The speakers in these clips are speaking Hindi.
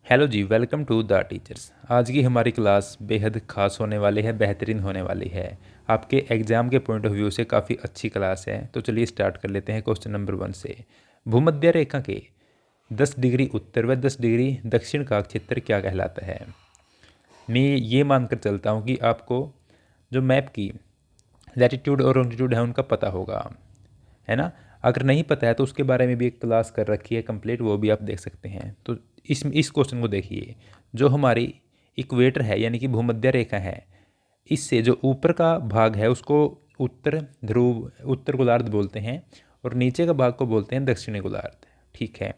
हेलो जी, वेलकम टू द टीचर्स। आज की हमारी क्लास बेहद ख़ास होने वाली है, बेहतरीन होने वाली है। आपके एग्ज़ाम के पॉइंट ऑफ व्यू से काफ़ी अच्छी क्लास है। तो चलिए स्टार्ट कर लेते हैं क्वेश्चन नंबर 1 से। भूमध्य रेखा के 10 डिग्री उत्तर व 10 डिग्री दक्षिण का क्षेत्र क्या कहलाता है? मैं ये मानकर चलता हूँ कि आपको जो मैप की लैटिट्यूड और लॉन्गिट्यूड है उनका पता होगा, है ना। अगर नहीं पता है तो उसके बारे में भी एक क्लास कर रखी है कंप्लीट, वो भी आप देख सकते हैं। तो इस क्वेश्चन को देखिए। जो हमारी इक्वेटर है यानी कि भूमध्य रेखा है, इससे जो ऊपर का भाग है उसको उत्तर ध्रुव, उत्तर गोलार्ध बोलते हैं, और नीचे का भाग को बोलते हैं दक्षिणी गोलार्ध। ठीक है।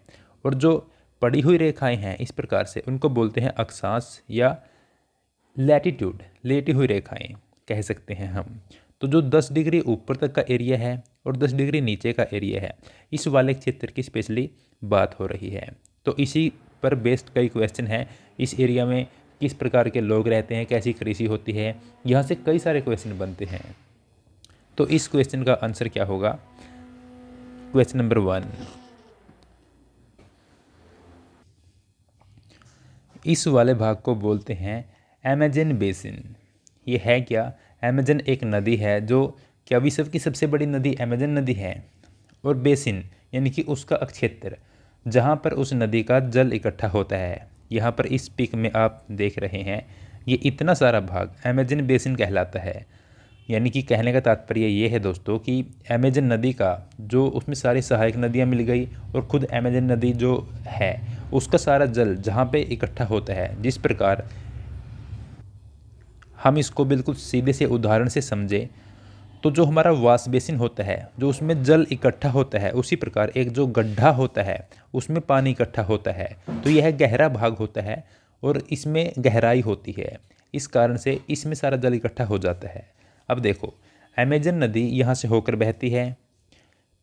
और जो पड़ी हुई रेखाएं हैं इस प्रकार से उनको बोलते हैं अक्षांश या लैटिट्यूड, लेटी हुई रेखाएं कह सकते हैं हम। तो जो 10 डिग्री ऊपर तक का एरिया है और 10 डिग्री नीचे का एरिया है, इस वाले क्षेत्र की स्पेशली बात हो रही है। तो इसी पर बेस्ड कई क्वेश्चन हैं। इस एरिया में किस प्रकार के लोग रहते हैं, कैसी कृषि होती है, यहाँ से कई सारे क्वेश्चन बनते हैं। तो इस क्वेश्चन का आंसर क्या होगा? क्वेश्चन नंबर 1, इस वाले भाग को बोलते हैं अमेजन बेसिन। ये है क्या? अमेजन एक नदी है जो क्या विश्व की सबसे बड़ी नदी अमेजन नदी है, और बेसिन यानी कि उसका क्षेत्र जहाँ पर उस नदी का जल इकट्ठा होता है। यहाँ पर इस पिक में आप देख रहे हैं, ये इतना सारा भाग अमेजन बेसिन कहलाता है। यानी कि कहने का तात्पर्य ये है दोस्तों कि अमेजन नदी का जो उसमें सारी सहायक नदियाँ मिल गई, और ख़ुद अमेजन नदी जो है उसका सारा जल जहाँ पे इकट्ठा होता है। जिस प्रकार हम इसको बिल्कुल सीधे से उदाहरण से समझें तो जो हमारा वाश बेसिन होता है, जो उसमें जल इकट्ठा होता है, उसी प्रकार एक जो गड्ढा होता है उसमें पानी इकट्ठा होता है। तो यह गहरा भाग होता है और इसमें गहराई होती है, इस कारण से इसमें सारा जल इकट्ठा हो जाता है। अब देखो, अमेजन नदी यहाँ से होकर बहती है,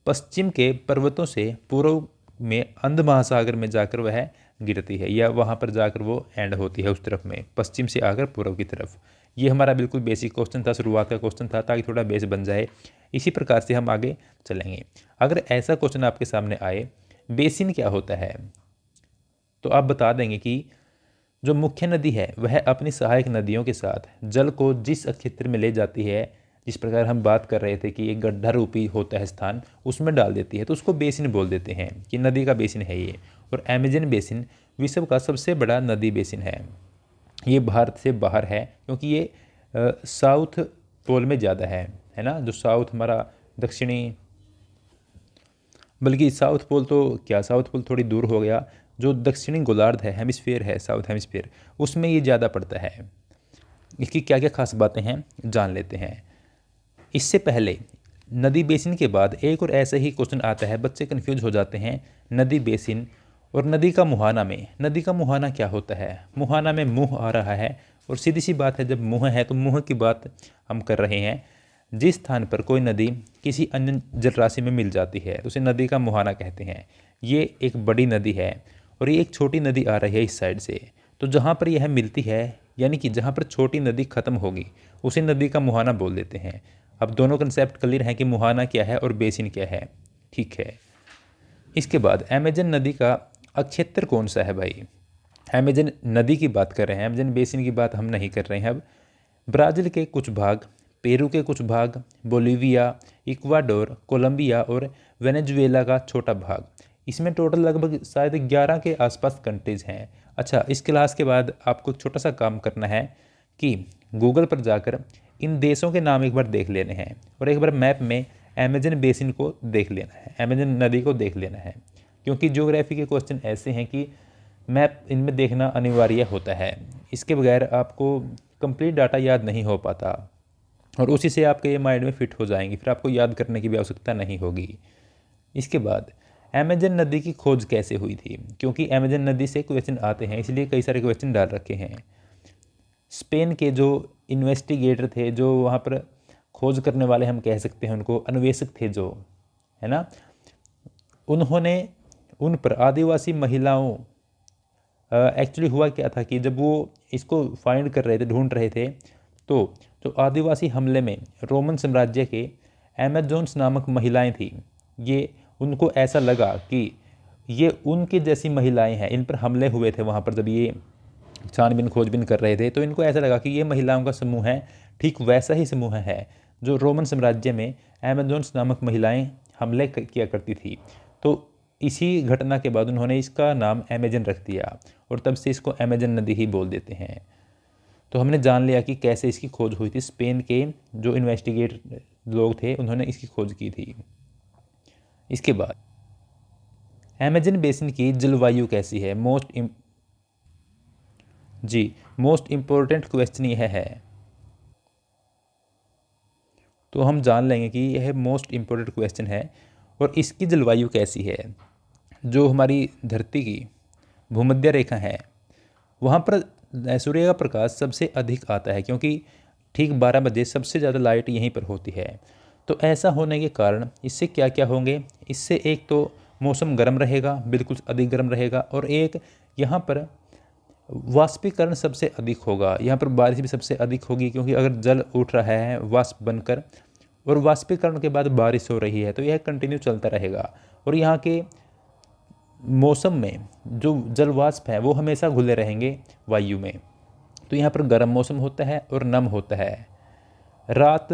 पश्चिम के पर्वतों से पूर्व में अंध महासागर में जाकर वह गिरती है, या वहाँ पर जाकर वो एंड होती है उस तरफ में, पश्चिम से आकर पूर्व की तरफ। ये हमारा बिल्कुल बेसिक क्वेश्चन था, शुरुआत का क्वेश्चन था, ताकि थोड़ा बेस बन जाए। इसी प्रकार से हम आगे चलेंगे। अगर ऐसा क्वेश्चन आपके सामने आए, बेसिन क्या होता है, तो आप बता देंगे कि जो मुख्य नदी है वह अपनी सहायक नदियों के साथ जल को जिस क्षेत्र में ले जाती है, जिस प्रकार हम बात कर रहे थे कि एक गड्ढा रूपी होता है स्थान, उसमें डाल देती है, तो उसको बेसिन बोल देते हैं कि नदी का बेसिन है ये। और अमेजन बेसिन विश्व का सबसे बड़ा नदी बेसिन है। ये भारत से बाहर है क्योंकि ये साउथ पोल में ज़्यादा है ना। जो साउथ हमारा दक्षिणी, बल्कि साउथ पोल तो क्या, साउथ पोल थोड़ी दूर हो गया। जो दक्षिणी गोलार्ध है, हेमिस्फीयर है, साउथ हेमिस्फीयर, उसमें ये ज़्यादा पड़ता है। इसकी क्या क्या खास बातें हैं जान लेते हैं। इससे पहले नदी बेसिन के बाद एक और ऐसा ही क्वेश्चन आता है, बच्चे कन्फ्यूज हो जाते हैं नदी बेसिन और नदी का मुहाना में। नदी का मुहाना क्या होता है? मुहाना में मुँह आ रहा है, और सीधी सी बात है, जब मुँह है तो मुँह की बात हम कर रहे हैं। जिस स्थान पर कोई नदी किसी अन्य जलराशि में मिल जाती है उसे नदी का मुहाना कहते हैं। ये एक बड़ी नदी है और ये एक छोटी नदी आ रही है इस साइड से, तो जहाँ पर यह मिलती है, यानी कि जहाँ पर छोटी नदी ख़त्म होगी उसे नदी का मुहाना बोल देते हैं। अब दोनों कंसेप्ट क्लियर हैं कि मुहाना क्या है और बेसिन क्या है। ठीक है। इसके बाद अमेजन नदी का अक्षेत्र कौन सा है भाई? अमेजन नदी की बात कर रहे हैं, अमेजन बेसिन की बात हम नहीं कर रहे हैं। अब ब्राज़ील के कुछ भाग, पेरू के कुछ भाग, बोलीविया, इक्वाडोर, कोलंबिया और वेनेजुएला का छोटा भाग, इसमें टोटल लगभग शायद 11 के आसपास कंट्रीज़ हैं। अच्छा, इस क्लास के बाद आपको एक छोटा सा काम करना है कि गूगल पर जाकर इन देशों के नाम एक बार देख लेने हैं, और एक बार मैप में अमेजन बेसिन को देख लेना है, अमेजन नदी को देख लेना है। क्योंकि ज्योग्राफी के क्वेश्चन ऐसे हैं कि मैप इनमें देखना अनिवार्य होता है। इसके बगैर आपको कंप्लीट डाटा याद नहीं हो पाता, और उसी से आपके ये माइंड में फिट हो जाएंगी, फिर आपको याद करने की भी आवश्यकता नहीं होगी। इसके बाद अमेजन नदी की खोज कैसे हुई थी? क्योंकि अमेजन नदी से क्वेश्चन आते हैं, इसलिए कई सारे क्वेश्चन डाल रखे हैं। स्पेन के जो इन्वेस्टिगेटर थे, जो वहाँ पर खोज करने वाले हम कह सकते हैं उनको, अन्वेषक थे जो, है ना, उन्होंने उन पर आदिवासी महिलाओं, एक्चुअली हुआ क्या था कि जब वो इसको फाइंड कर रहे थे, ढूंढ रहे थे, तो जो आदिवासी हमले में रोमन साम्राज्य के अमेजोन्स नामक महिलाएं थी, ये उनको ऐसा लगा कि ये उनकी जैसी महिलाएं हैं, इन पर हमले हुए थे वहाँ पर जब ये छानबीन खोजबीन कर रहे थे, तो इनको ऐसा लगा कि ये महिलाओं का समूह है। ठीक वैसा ही समूह है जो रोमन साम्राज्य में अमेजोन्स नामक महिलाएं हमले किया करती थी। तो इसी घटना के बाद उन्होंने इसका नाम अमेजन रख दिया और तब से इसको अमेजन नदी ही बोल देते हैं। तो हमने जान लिया कि कैसे इसकी खोज हुई थी। स्पेन के जो इन्वेस्टिगेट लोग थे उन्होंने इसकी खोज की थी। इसके बाद अमेजन बेसिन की जलवायु कैसी है? मोस्ट इम्पोर्टेंट क्वेश्चन यह है। तो हम जान लेंगे कि यह मोस्ट इम्पोर्टेंट क्वेश्चन है। और इसकी जलवायु कैसी है? जो हमारी धरती की भूमध्य रेखा है वहाँ पर सूर्य का प्रकाश सबसे अधिक आता है, क्योंकि ठीक 12 बजे सबसे ज़्यादा लाइट यहीं पर होती है। तो ऐसा होने के कारण इससे क्या क्या होंगे? इससे एक तो मौसम गर्म रहेगा, बिल्कुल अधिक गर्म रहेगा, और एक यहाँ पर वाष्पीकरण सबसे अधिक होगा। यहाँ पर बारिश भी सबसे अधिक होगी, क्योंकि अगर जल उठ रहा है वाष्प बनकर और वाष्पीकरण के बाद बारिश हो रही है तो यह कंटिन्यू चलता रहेगा। और यहाँ के मौसम में जो जल वाष्प है वो हमेशा घुले रहेंगे वायु में। तो यहाँ पर गर्म मौसम होता है और नम होता है। रात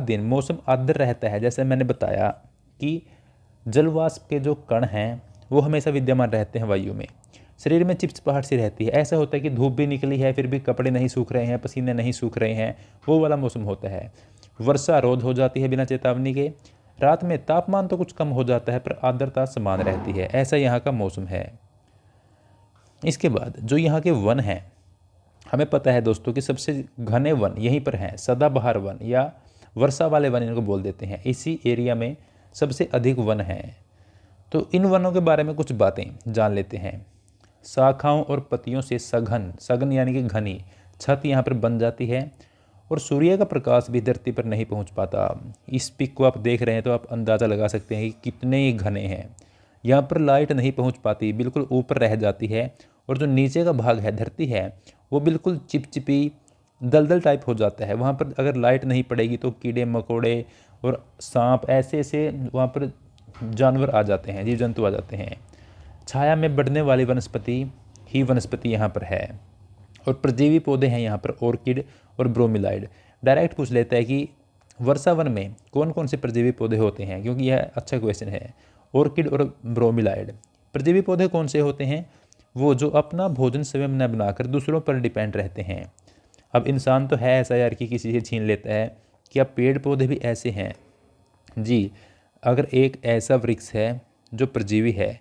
दिन मौसम आर्द्र रहता है। जैसे मैंने बताया कि जल वाष्प के जो कण हैं वो हमेशा विद्यमान रहते हैं वायु में। शरीर में चिपचिपाहट सी रहती है। ऐसा होता है कि धूप भी निकली है फिर भी कपड़े नहीं सूख रहे हैं, पसीने नहीं सूख रहे हैं, वो वाला मौसम होता है। वर्षा रोध हो जाती है बिना चेतावनी के। रात में तापमान तो कुछ कम हो जाता है पर आर्द्रता समान रहती है। ऐसा यहाँ का मौसम है। इसके बाद जो यहाँ के वन हैं, हमें पता है दोस्तों कि सबसे घने वन यहीं पर हैं। सदाबहार वन या वर्षा वाले वन इनको बोल देते हैं। इसी एरिया में सबसे अधिक वन हैं। तो इन वनों के बारे में कुछ बातें जान लेते हैं। शाखाओं और पत्तियों से सघन यानी कि घनी छत यहाँ पर बन जाती है और सूर्य का प्रकाश भी धरती पर नहीं पहुँच पाता। इस पिक को आप देख रहे हैं तो आप अंदाज़ा लगा सकते हैं कि कितने घने हैं। यहाँ पर लाइट नहीं पहुँच पाती, बिल्कुल ऊपर रह जाती है। और जो नीचे का भाग है, धरती है, वो बिल्कुल चिपचिपी दलदल टाइप हो जाता है। वहाँ पर अगर लाइट नहीं पड़ेगी तो कीड़े मकोड़े और सांप ऐसे ऐसे वहाँ पर जानवर आ जाते हैं, जीव जंतु आ जाते हैं। छाया में बढ़ने वाली वनस्पति ही वनस्पति यहाँ पर है। और परजीवी पौधे हैं यहाँ पर ऑर्किड और ब्रोमिलाइड। डायरेक्ट पूछ लेता है कि वर्षा वन में कौन कौन से परजीवी पौधे होते हैं, क्योंकि यह अच्छा क्वेश्चन है। ऑर्किड और ब्रोमिलाइड परजीवी पौधे कौन से होते हैं? वो जो अपना भोजन स्वयं न बनाकर दूसरों पर डिपेंड रहते हैं। अब इंसान तो है ऐसा यार कि किसी से छीन लेता है। क्या पेड़ पौधे भी ऐसे हैं? जी, अगर एक ऐसा वृक्ष है जो परजीवी है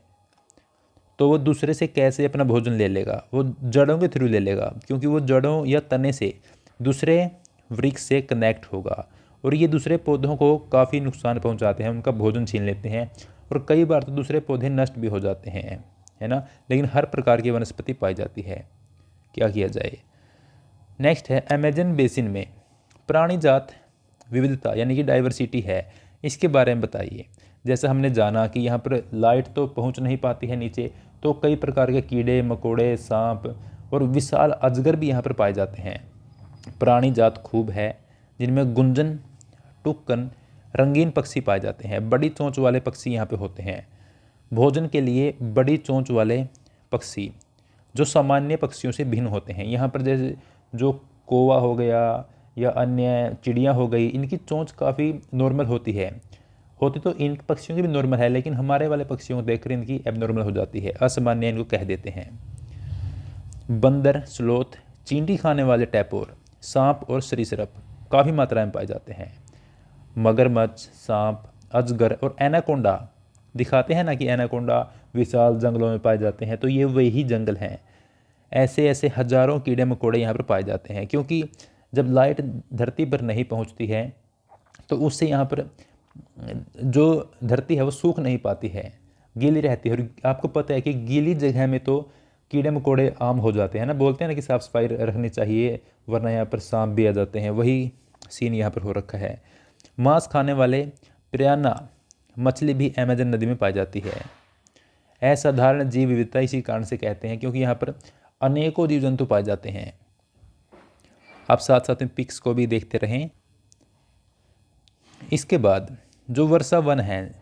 तो वो दूसरे से कैसे अपना भोजन ले लेगा? वो जड़ों के थ्रू ले लेगा, क्योंकि वो जड़ों या तने से दूसरे वृक्ष से कनेक्ट होगा। और ये दूसरे पौधों को काफ़ी नुकसान पहुंचाते हैं, उनका भोजन छीन लेते हैं और कई बार तो दूसरे पौधे नष्ट भी हो जाते हैं, है ना। लेकिन हर प्रकार की वनस्पति पाई जाती है, क्या किया जाए। नेक्स्ट है अमेजन बेसिन में प्राणी जात विविधता यानी कि डाइवर्सिटी है, इसके बारे में बताइए। जैसा हमने जाना कि यहाँ पर लाइट तो पहुँच नहीं पाती है नीचे, तो कई प्रकार के कीड़े मकोड़े, सांप और विशाल अजगर भी यहाँ पर पाए जाते हैं। प्राणी जात खूब है जिनमें गुंजन, टुक्कन, रंगीन पक्षी पाए जाते हैं। बड़ी चोंच वाले पक्षी यहाँ पे होते हैं। भोजन के लिए बड़ी चोंच वाले पक्षी जो सामान्य पक्षियों से भिन्न होते हैं। यहाँ पर जैसे जो कौवा हो गया या अन्य चिड़िया हो गई, इनकी चोंच काफ़ी नॉर्मल होती है। होती तो इन पक्षियों की भी नॉर्मल है, लेकिन हमारे वाले पक्षियों को देखकर इनकी एबनॉर्मल हो जाती है, असामान्य इनको कह देते हैं। बंदर, स्लोथ, चींटी खाने वाले टैपोर, सांप और सरीसृप काफ़ी मात्रा में पाए जाते हैं। मगरमच्छ, सांप, अजगर और एनाकोंडा दिखाते हैं ना कि एनाकोंडा विशाल जंगलों में पाए जाते हैं, तो ये वही जंगल हैं। ऐसे ऐसे हजारों कीड़े मकोड़े यहाँ पर पाए जाते हैं, क्योंकि जब लाइट धरती पर नहीं पहुँचती है तो उससे यहाँ पर जो धरती है वो सूख नहीं पाती है, गीली रहती है। और आपको पता है कि गीली जगह में तो कीड़े मकोड़े आम हो जाते हैं ना। बोलते हैं ना कि साफ़ सफाई रखनी चाहिए वरना यहाँ पर सांप भी आ जाते हैं, वही सीन यहाँ पर हो रखा है। मांस खाने वाले पिरान्हा मछली भी अमेजन नदी में पाई जाती है। असाधारण जीव विविधता इसी कारण से कहते हैं, क्योंकि यहाँ पर अनेकों जीव जंतु पाए जाते हैं। आप साथ साथ में पिक्स को भी देखते रहें। इसके बाद जो वर्षा वन हैं,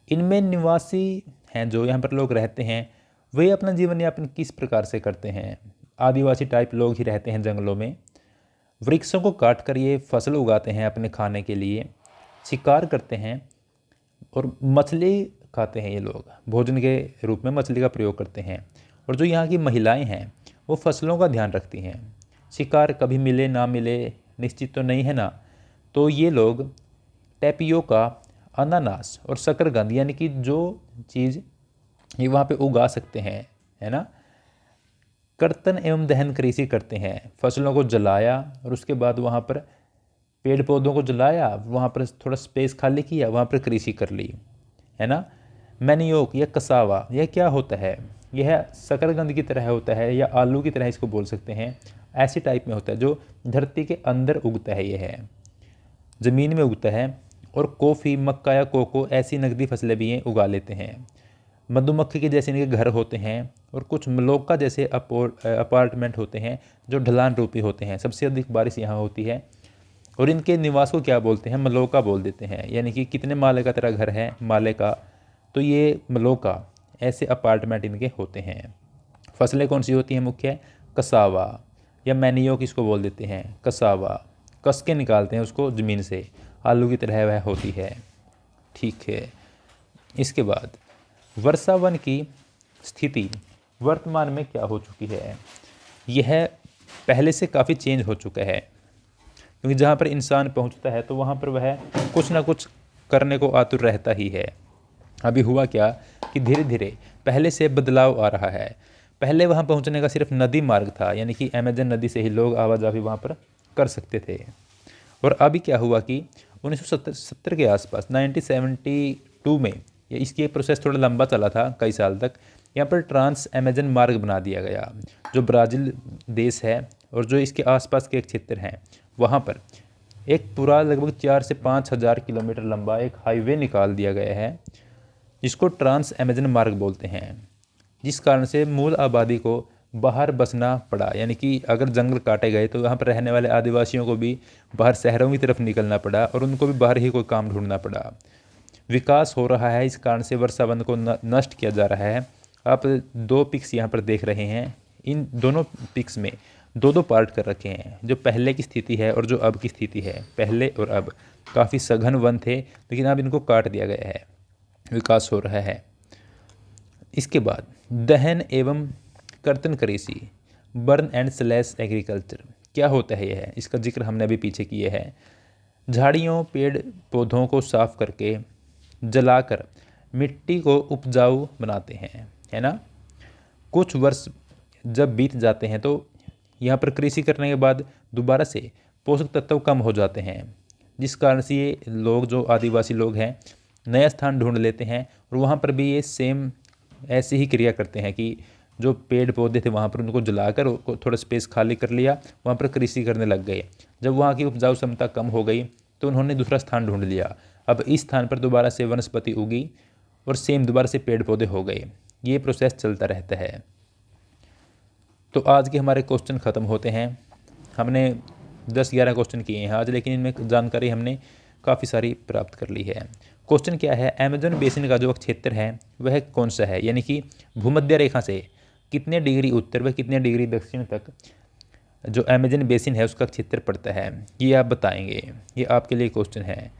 इनमें निवासी हैं, जो यहाँ पर लोग रहते हैं, वे अपना जीवन यापन किस प्रकार से करते हैं। आदिवासी टाइप लोग ही रहते हैं जंगलों में। वृक्षों को काट कर ये फसल उगाते हैं अपने खाने के लिए, शिकार करते हैं और मछली खाते हैं। ये लोग भोजन के रूप में मछली का प्रयोग करते हैं। और जो यहाँ की महिलाएं हैं वो फसलों का ध्यान रखती हैं। शिकार कभी मिले ना मिले निश्चित तो नहीं है ना, तो ये लोग टैपियोका, अनानास और शकरकंद यानी कि जो चीज़ ये वहाँ पे उगा सकते हैं, है ना, कर्तन एवं दहन कृषि करते हैं। फसलों को जलाया और उसके बाद वहाँ पर पेड़ पौधों को जलाया, वहाँ पर थोड़ा स्पेस खाली किया, वहाँ पर कृषि कर ली, है ना। मैनियोक या कसावा, यह क्या होता है? यह शकरकंद की तरह होता है या आलू की तरह इसको बोल सकते हैं। ऐसी टाइप में होता है जो धरती के अंदर उगता है, यह है ज़मीन में उगता है। और कॉफ़ी, मक्का या कोको ऐसी नकदी फसलें भी ये उगा लेते हैं। मधुमक्खी के जैसे इनके घर होते हैं और कुछ मलोका जैसे अपार्टमेंट होते हैं जो ढलान रूपी होते हैं। सबसे अधिक बारिश यहाँ होती है और इनके निवास को क्या बोलते हैं? मलोका बोल देते हैं। यानी कि कितने माले का तेरा घर है, माले का, तो ये मलोका, ऐसे अपार्टमेंट इनके होते हैं। फसलें कौन सी होती हैं मुख्य? कसावा या मैनियोक इसको बोल देते हैं। कसावा कस के निकालते हैं उसको ज़मीन से, आलू की तरह वह होती है, ठीक है। इसके बाद वर्षा वन की स्थिति वर्तमान में क्या हो चुकी है? यह पहले से काफ़ी चेंज हो चुका है, क्योंकि जहाँ पर इंसान पहुँचता है तो वहाँ पर वह कुछ ना कुछ करने को आतुर रहता ही है। अभी हुआ क्या कि धीरे धीरे पहले से बदलाव आ रहा है। पहले वहाँ पहुँचने का सिर्फ नदी मार्ग था, यानी कि अमेजन नदी से ही लोग आवाजाही वहाँ पर कर सकते थे। और अभी क्या हुआ कि 1970 के आसपास 1972 में इसकी प्रोसेस थोड़ा लंबा चला था, कई साल तक। यहाँ पर ट्रांस अमेजन मार्ग बना दिया गया, जो ब्राज़ील देश है और जो इसके आसपास के क्षेत्र हैं वहाँ पर एक पूरा लगभग 4 से 5 हज़ार किलोमीटर लंबा एक हाईवे निकाल दिया गया है, जिसको ट्रांस अमेजन मार्ग बोलते हैं। जिस कारण से मूल आबादी को बाहर बसना पड़ा, यानी कि अगर जंगल काटे गए तो यहाँ पर रहने वाले आदिवासियों को भी बाहर शहरों की तरफ निकलना पड़ा और उनको भी बाहर ही कोई काम ढूंढना पड़ा। विकास हो रहा है, इस कारण से वर्षा वन को नष्ट किया जा रहा है। आप 2 पिक्स यहाँ पर देख रहे हैं। इन दोनों पिक्स में 2-2 पार्ट कर रखे हैं, जो पहले की स्थिति है और जो अब की स्थिति है। पहले और अब काफ़ी सघन वन थे, लेकिन अब इनको काट दिया गया है, विकास हो रहा है। इसके बाद दहन एवं कर्तन कृषि, बर्न एंड स्लैश एग्रीकल्चर, क्या होता है यह? इसका जिक्र हमने अभी पीछे किए है। झाड़ियों, पेड़ पौधों को साफ करके जलाकर मिट्टी को उपजाऊ बनाते हैं, है ना। कुछ वर्ष जब बीत जाते हैं तो यहाँ पर कृषि करने के बाद दोबारा से पोषक तत्व कम हो जाते हैं, जिस कारण से ये लोग, जो आदिवासी लोग हैं, नया स्थान ढूंढ लेते हैं और वहाँ पर भी ये सेम ऐसी ही क्रिया करते हैं कि जो पेड़ पौधे थे वहाँ पर उनको जलाकर थोड़ा स्पेस खाली कर लिया, वहाँ पर कृषि करने लग गए। जब वहाँ की उपजाऊ क्षमता कम हो गई तो उन्होंने दूसरा स्थान ढूंढ लिया। अब इस स्थान पर दोबारा से वनस्पति उगी और सेम दोबारा से पेड़ पौधे हो गए। ये प्रोसेस चलता रहता है। तो आज के हमारे क्वेश्चन ख़त्म होते हैं। हमने 10-11 क्वेश्चन किए हैं आज, लेकिन इनमें जानकारी हमने काफ़ी सारी प्राप्त कर ली है। क्वेश्चन क्या है? अमेजन बेसिन का जो क्षेत्र है वह कौन सा है, यानी कि भूमध्य रेखा से कितने डिग्री उत्तर व कितने डिग्री दक्षिण तक जो अमेजन बेसिन है उसका क्षेत्र पड़ता है, ये आप बताएंगे। ये आपके लिए क्वेश्चन है।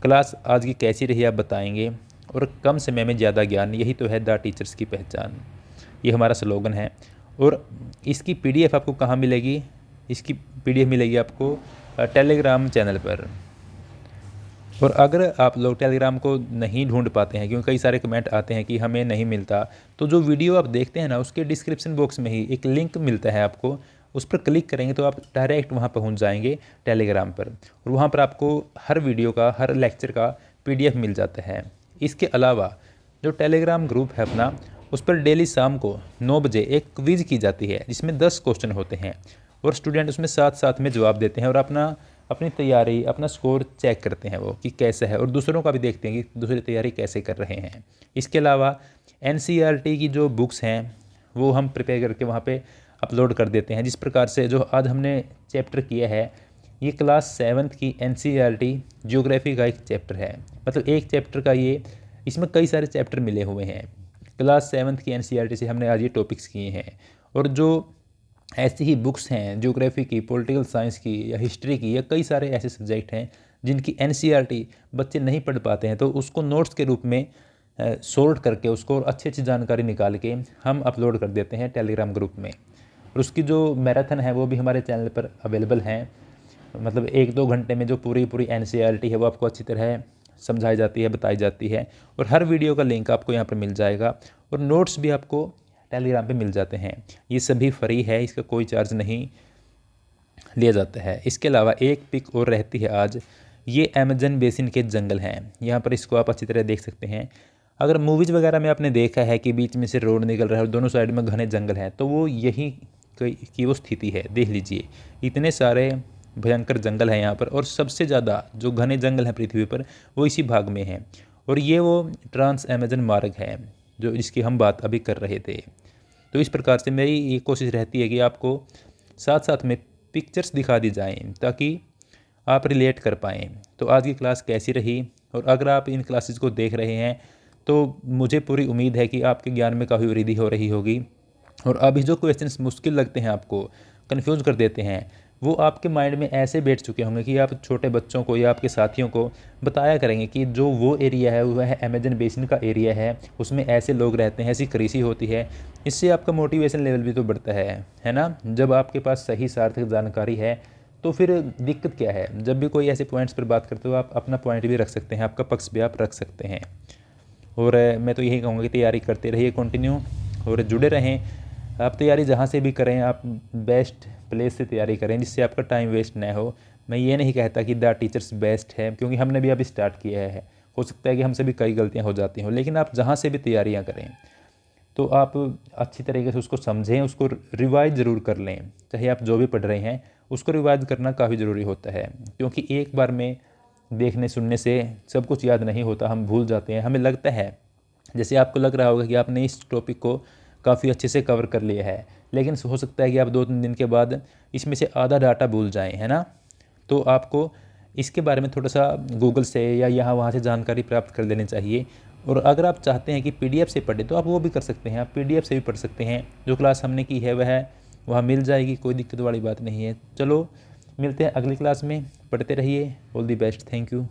क्लास आज की कैसी रही आप बताएंगे। और कम समय में ज़्यादा ज्ञान, यही तो है द टीचर्स की पहचान, ये हमारा स्लोगन है। और इसकी पीडीएफ आपको कहाँ मिलेगी? इसकी पीडीएफ मिलेगी आपको टेलीग्राम चैनल पर। और अगर आप लोग टेलीग्राम को नहीं ढूंढ पाते हैं, क्योंकि कई सारे कमेंट आते हैं कि हमें नहीं मिलता, तो जो वीडियो आप देखते हैं ना, उसके डिस्क्रिप्शन बॉक्स में ही एक लिंक मिलता है आपको, उस पर क्लिक करेंगे तो आप डायरेक्ट वहाँ पहुँच जाएंगे टेलीग्राम पर। और वहाँ पर आपको हर वीडियो का, हर लेक्चर का पीडीएफ मिल जाता है। इसके अलावा जो टेलीग्राम ग्रुप है अपना, उस पर डेली शाम को 9 बजे एक क्विज़ की जाती है, जिसमें 10 क्वेश्चन होते हैं और स्टूडेंट उसमें साथ साथ में जवाब देते हैं और अपनी तैयारी, अपना स्कोर चेक करते हैं वो कि कैसा है, और दूसरों का भी देखते हैं कि दूसरी तैयारी कैसे कर रहे हैं। इसके अलावा एनसीईआरटी की जो बुक्स हैं वो हम प्रिपेयर करके वहाँ पे अपलोड कर देते हैं। जिस प्रकार से जो आज हमने चैप्टर किया है, ये क्लास 7th की एनसीईआरटी ज्योग्राफी का एक चैप्टर है। मतलब एक चैप्टर का ये, इसमें कई सारे चैप्टर मिले हुए हैं। क्लास 7th की NCERT से हमने आज ये टॉपिक्स किए हैं। और जो ऐसी ही बुक्स हैं ज्योग्राफी की, पॉलिटिकल साइंस की या हिस्ट्री की, या कई सारे ऐसे सब्जेक्ट हैं जिनकी NCERT बच्चे नहीं पढ़ पाते हैं, तो उसको नोट्स के रूप में सॉर्ट करके उसको अच्छी अच्छी जानकारी निकाल के हम अपलोड कर देते हैं टेलीग्राम ग्रुप में। और उसकी जो मैराथन है वो भी हमारे चैनल पर अवेलेबल हैं। मतलब 1-2 घंटे में जो पूरी NCERT है वो आपको अच्छी तरह समझाई जाती है, बताई जाती है। और हर वीडियो का लिंक आपको यहाँ पर मिल जाएगा और नोट्स भी आपको टेलीग्राम पे मिल जाते हैं। ये सभी फ्री है, इसका कोई चार्ज नहीं लिया जाता है। इसके अलावा एक पिक और रहती है आज, ये अमेजन बेसिन के जंगल हैं। यहाँ पर इसको आप अच्छी तरह देख सकते हैं। अगर मूवीज़ वगैरह में आपने देखा है कि बीच में से रोड निकल रहा है और दोनों साइड में घने जंगल हैं, तो वो यही की वो स्थिति है। देख लीजिए, इतने सारे भयंकर जंगल हैं यहाँ पर, और सबसे ज़्यादा जो घने जंगल हैं पृथ्वी पर वो इसी भाग में हैं। और ये वो ट्रांस अमेजन मार्ग है जो जिसकी हम बात अभी कर रहे थे। तो इस प्रकार से मेरी ये कोशिश रहती है कि आपको साथ साथ में पिक्चर्स दिखा दी जाएं ताकि आप रिलेट कर पाएँ। तो आज की क्लास कैसी रही, और अगर आप इन क्लासेस को देख रहे हैं तो मुझे पूरी उम्मीद है कि आपके ज्ञान में काफ़ी वृद्धि हो रही होगी। और अभी जो क्वेश्चंस मुश्किल लगते हैं, आपको कंफ्यूज कर देते हैं, वो आपके माइंड में ऐसे बैठ चुके होंगे कि आप छोटे बच्चों को या आपके साथियों को बताया करेंगे कि जो वो एरिया है वह अमेजन बेसिन का एरिया है, उसमें ऐसे लोग रहते हैं, ऐसी कृषि होती है। इससे आपका मोटिवेशन लेवल भी तो बढ़ता है ना। जब आपके पास सही सार्थक जानकारी है तो फिर दिक्कत क्या है। जब भी कोई ऐसे पॉइंट्स पर बात करते हो आप अपना पॉइंट भी रख सकते हैं, आपका पक्ष भी आप रख सकते हैं। और मैं तो यही कहूँगा कि तैयारी करते रहिए कंटिन्यू, और जुड़े रहें। आप तैयारी जहाँ से भी करें, आप बेस्ट प्लेस से तैयारी करें जिससे आपका टाइम वेस्ट ना हो। मैं ये नहीं कहता कि द टीचर्स बेस्ट है, क्योंकि हमने भी अभी स्टार्ट किया है, हो सकता है कि हमसे भी कई गलतियाँ हो जाती हों, लेकिन आप जहाँ से भी तैयारियाँ करें तो आप अच्छी तरीके से उसको समझें, उसको रिवाइज ज़रूर कर लें। चाहे आप जो भी पढ़ रहे हैं उसको रिवाइज करना काफ़ी ज़रूरी होता है, क्योंकि एक बार में देखने सुनने से सब कुछ याद नहीं होता, हम भूल जाते हैं। हमें लगता है, जैसे आपको लग रहा होगा कि आपने इस टॉपिक को काफ़ी अच्छे से कवर कर लिया है, लेकिन हो सकता है कि आप 2-3 दिन के बाद इसमें से आधा डाटा भूल जाएं, है ना। तो आपको इसके बारे में थोड़ा सा गूगल से या यहाँ वहाँ से जानकारी प्राप्त कर लेनी चाहिए। और अगर आप चाहते हैं कि PDF से पढ़ें तो आप वो भी कर सकते हैं, आप PDF से भी पढ़ सकते हैं। जो क्लास हमने की है वह वहाँ मिल जाएगी, कोई दिक्कत वाली बात नहीं है। चलो मिलते हैं अगली क्लास में, पढ़ते रहिए। All the best, thank you.